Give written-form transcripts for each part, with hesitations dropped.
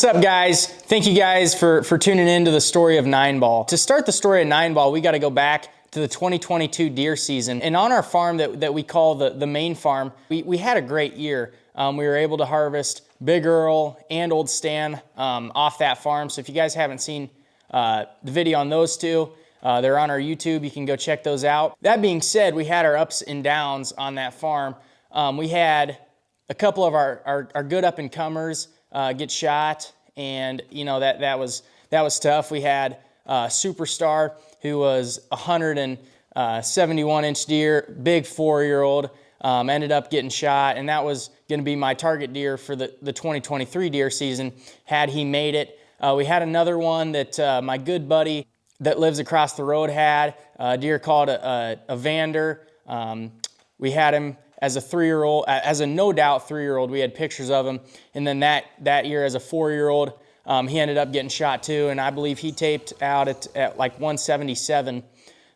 What's up, guys? Thank you guys for tuning in to the story of Nineball. To start the story of Nineball, we got to go back to the 2022 deer season. And on our farm that we call the main farm, we had a great year. We were able to harvest Big Earl and Old Stan off that farm. So if you guys haven't seen the video on those two, they're on our YouTube. You can go check those out. That being said, we had our ups and downs on that farm. We had a couple of our good up-and-comers get shot, and you know that was tough. We had Superstar, who was 171-inch deer, big 4-year-old, ended up getting shot, and that was going to be my target deer for the 2023 deer season had he made it. We had another one that my good buddy that lives across the road had, a deer called a Vander. We had him as a 3-year-old, as a no doubt 3-year-old. We had pictures of him. And then that year as a 4-year-old, he ended up getting shot too. And I believe he taped out at like 177.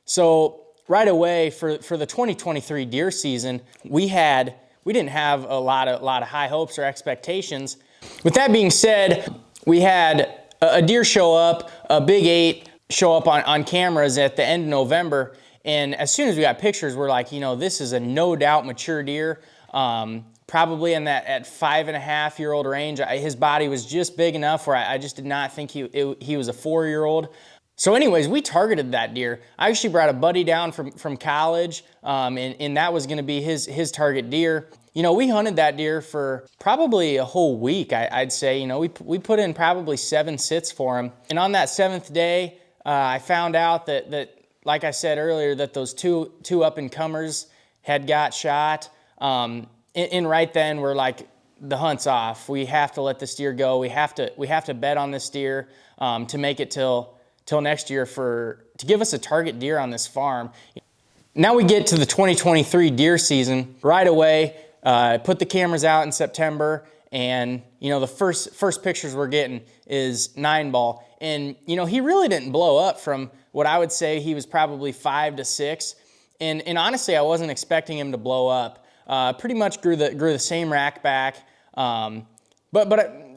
So right away for the 2023 deer season, we didn't have a lot of high hopes or expectations. With that being said, we had a deer show up, a big 8 show up on cameras at the end of November. And as soon as we got pictures, we're like, you know, this is a no doubt mature deer, probably in that at 5.5-year-old range. His body was just big enough where I just did not think he was a 4-year-old. So anyways, we targeted that deer. I actually brought a buddy down from college, and that was gonna be his target deer. You know, we hunted that deer for probably a whole week, I'd say. You know, we put in probably 7 sits for him. And on that 7th day, I found out that like I said earlier, that those two up-and-comers had got shot. And right then we're like, the hunt's off. We have to let this deer go. We have to bet on this deer to make it till next year to give us a target deer on this farm. Now we get to the 2023 deer season. Right away, put the cameras out in September, and you know the first pictures we're getting is Nineball. And you know, he really didn't blow up from what I would say he was probably 5 to 6. And honestly, I wasn't expecting him to blow up. Pretty much grew the same rack back. But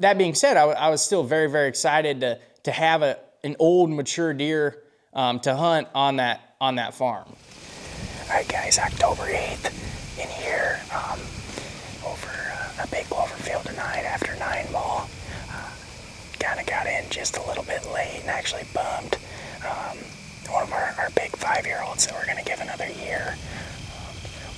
that being said, I was still very, very excited to have an old mature deer to hunt on that farm. All right, guys, October 8th in here over a big clover field tonight after Nineball. Kind of got in just a little bit late and actually bumped one of our big 5-year-olds that we're going to give another year.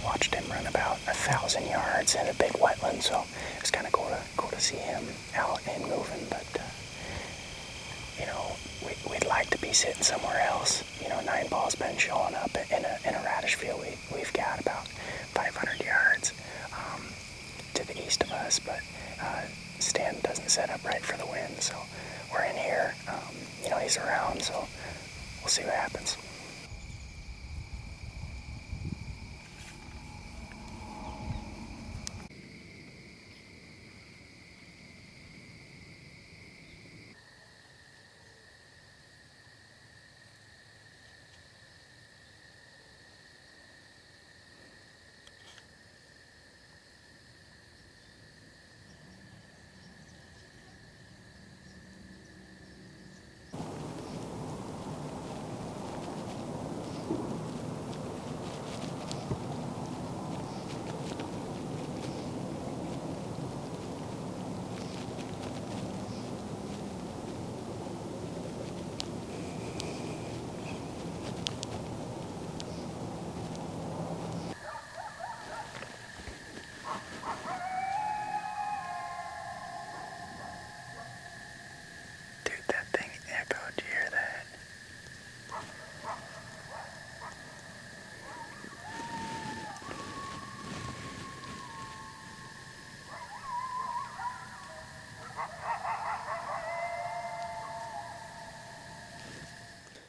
Watched him run about 1,000 yards in a big wetland, so it was kind of cool to see him out and moving. But you know, we'd like to be sitting somewhere else. You know, Nineball's been showing up in a radish field. We've got about 500 yards to the east of us, but Stan doesn't set up right for the wind, so we're in here. You know, he's around, so we'll see what happens.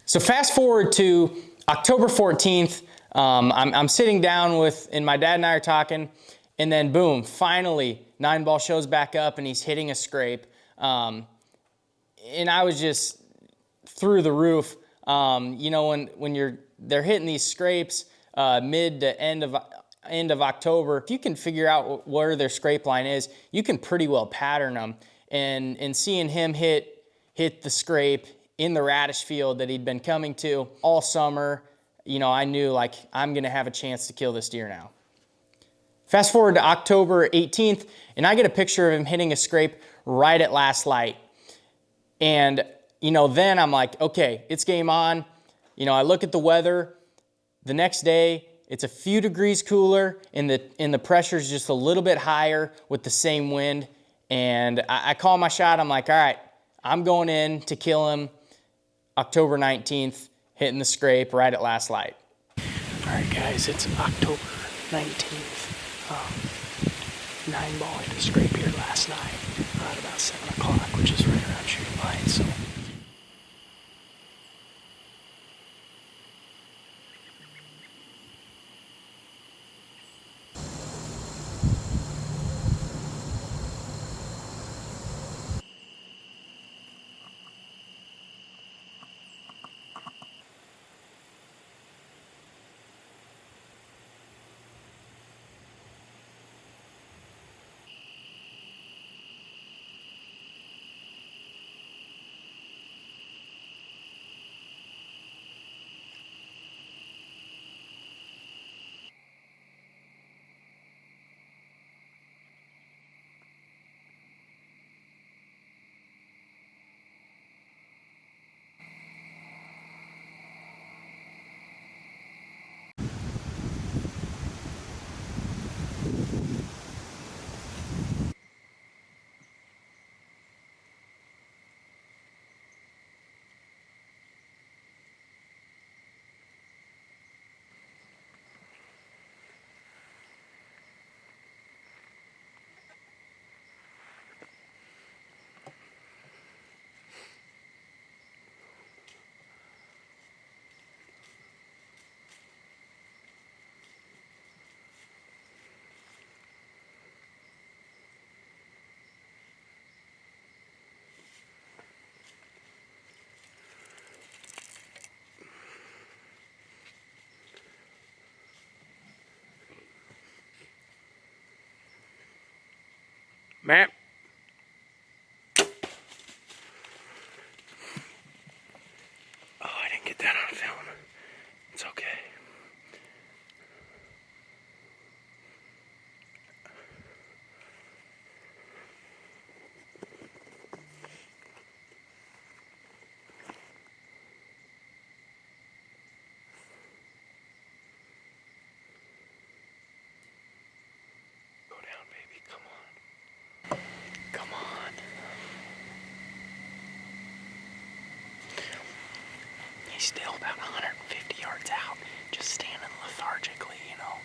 So fast forward to October 14th. I'm sitting down and my dad and I are talking, and then boom, finally, Nineball shows back up and he's hitting a scrape. And I was just through the roof. You know, when they're hitting these scrapes mid to end of October, if you can figure out where their scrape line is, you can pretty well pattern them. and seeing him hit the scrape in the radish field that he'd been coming to all summer, you know, I knew like I'm gonna have a chance to kill this deer now. Fast forward to October 18th, and I get a picture of him hitting a scrape right at last light. And, you know, then I'm like, okay, it's game on. You know, I look at the weather. The next day, it's a few degrees cooler, and the pressure's just a little bit higher with the same wind. And I call my shot. I'm like, all right, I'm going in to kill him October 19th, hitting the scrape right at last light. All right, guys, it's October 19th. Nineball hit a scrape here last night at about 7 o'clock, which is right around shooting light. So. Matt. Oh, I didn't get that on film. It's okay. Go down, baby. Come on. Come on. He's still about 150 yards out, just standing lethargically, you know.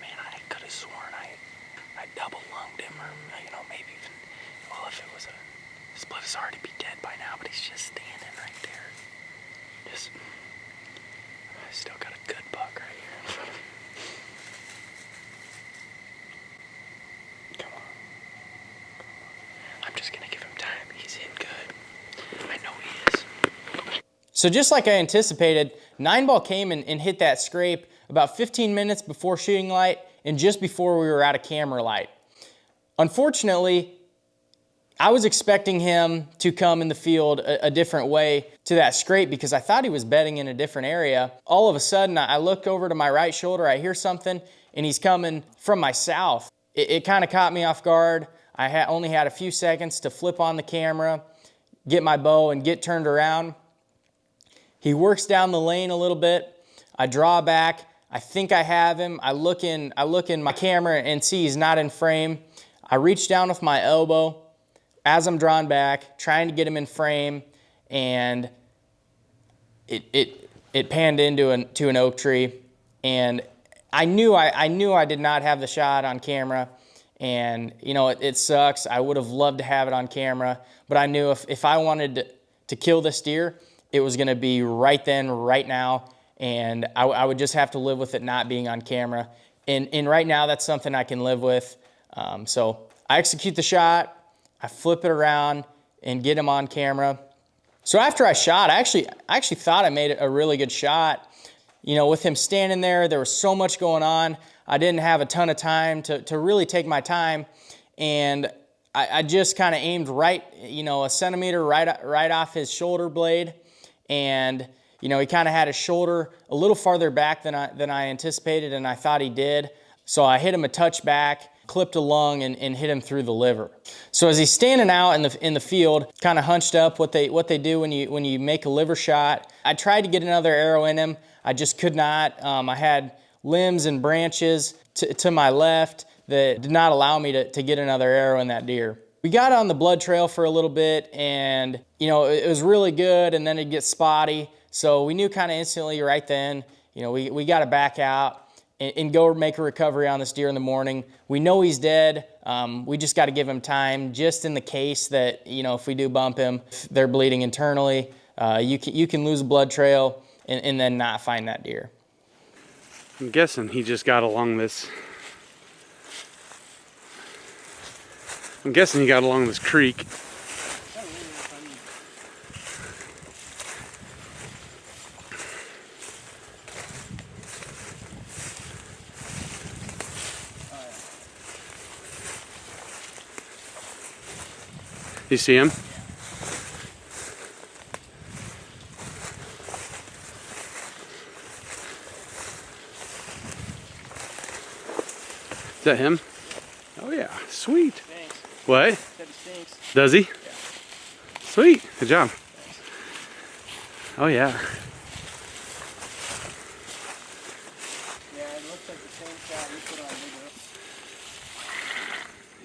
Man, I could have sworn I double lunged him, or, you know, maybe even, well, if it was a split, he's already be dead by now, but he's just standing right there. Just, I still got a good buck right here in front of me. Come on. I'm just gonna give him time. He's hit good. I know he is. So just like I anticipated, Nineball came and hit that scrape about 15 minutes before shooting light and just before we were out of camera light. Unfortunately, I was expecting him to come in the field a different way to that scrape because I thought he was bedding in a different area. All of a sudden, I look over to my right shoulder, I hear something, and he's coming from my south. It kind of caught me off guard. I only had a few seconds to flip on the camera, get my bow, and get turned around. He works down the lane a little bit. I draw back. I think I have him. I look in my camera and see he's not in frame. I reach down with my elbow as I'm drawn back, trying to get him in frame, and it panned into an oak tree. And I knew I did not have the shot on camera, and you know it sucks. I would have loved to have it on camera, but I knew if I wanted to kill this deer, it was going to be right then, right now, and I would just have to live with it not being on camera. And right now, that's something I can live with. So I execute the shot, I flip it around, and get him on camera. So after I shot, I actually thought I made a really good shot. You know, with him standing there was so much going on. I didn't have a ton of time to really take my time, and I just kind of aimed right, a centimeter right off his shoulder blade, and he kind of had his shoulder a little farther back than I anticipated, and I thought he did. So I hit him a touch back, clipped a lung, and hit him through the liver. So as he's standing out in the field, kind of hunched up, what they do when you make a liver shot, I tried to get another arrow in him. I just could not. I had limbs and branches to my left that did not allow me to get another arrow in that deer. We got on the blood trail for a little bit, and it was really good, and then it'd get spotty. So we knew kind of instantly right then, we got to back out and go make a recovery on this deer in the morning. We know he's dead. We just got to give him time, just in the case that if we do bump him, if they're bleeding internally, you can lose a blood trail and then not find that deer. I'm guessing he just got along this. I'm guessing he got along this creek. You see him? Is that him? Oh yeah, sweet. Thanks. What? Said he stinks. Does he? Yeah. Sweet, good job. Thanks. Oh yeah. Yeah, it looks like the same shot you put on video.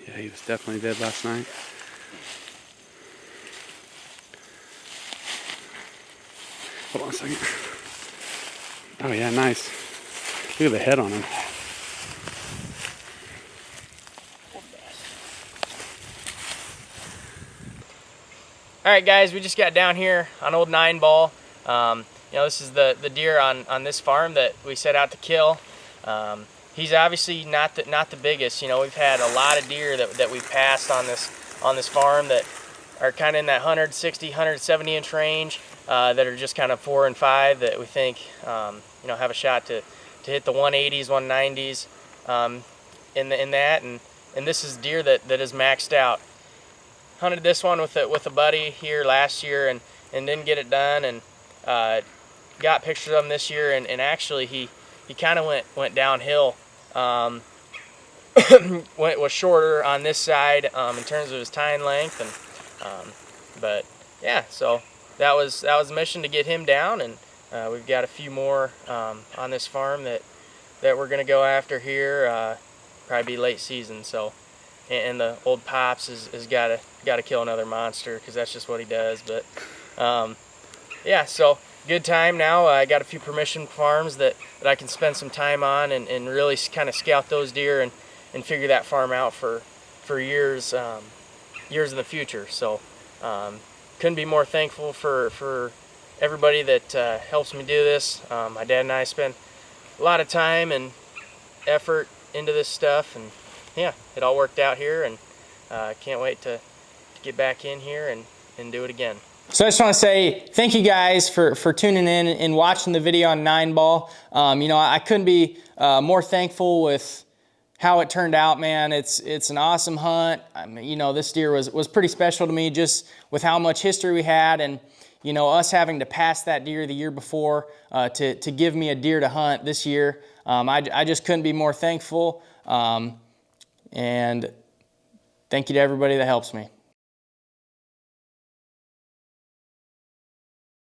Yeah, he was definitely dead last night. Hold on a second. Oh yeah, nice. Look at the head on him. All right, guys, we just got down here on old Nineball. This is the deer on this farm that we set out to kill. He's obviously not the biggest. We've had a lot of deer that we've passed on this farm that are kind of in that 160, 170 inch range, that are just kind of 4 and 5 that we think have a shot to hit the 180s, 190s in that. And this is deer that is maxed out. Hunted this one with a buddy here last year and didn't get it done, and got pictures of him this year, and actually he kind of went downhill. Was shorter on this side in terms of his tine length, and but yeah, so that was the mission, to get him down, and we've got a few more on this farm that we're gonna go after here, probably be late season. So. And the old Pops has got to kill another monster, because that's just what he does. But yeah, so good time now. I got a few permission farms that I can spend some time on and really kind of scout those deer and figure that farm out for years in the future. So couldn't be more thankful for everybody that helps me do this. My dad and I spent a lot of time and effort into this stuff, and yeah, it all worked out here, and can't wait to get back in here and do it again. So I just want to say thank you guys for tuning in and watching the video on Nineball. I couldn't be more thankful with how it turned out, man. It's an awesome hunt. This deer was pretty special to me, just with how much history we had, and us having to pass that deer the year before to give me a deer to hunt this year. I just couldn't be more thankful. And thank you to everybody that helps me.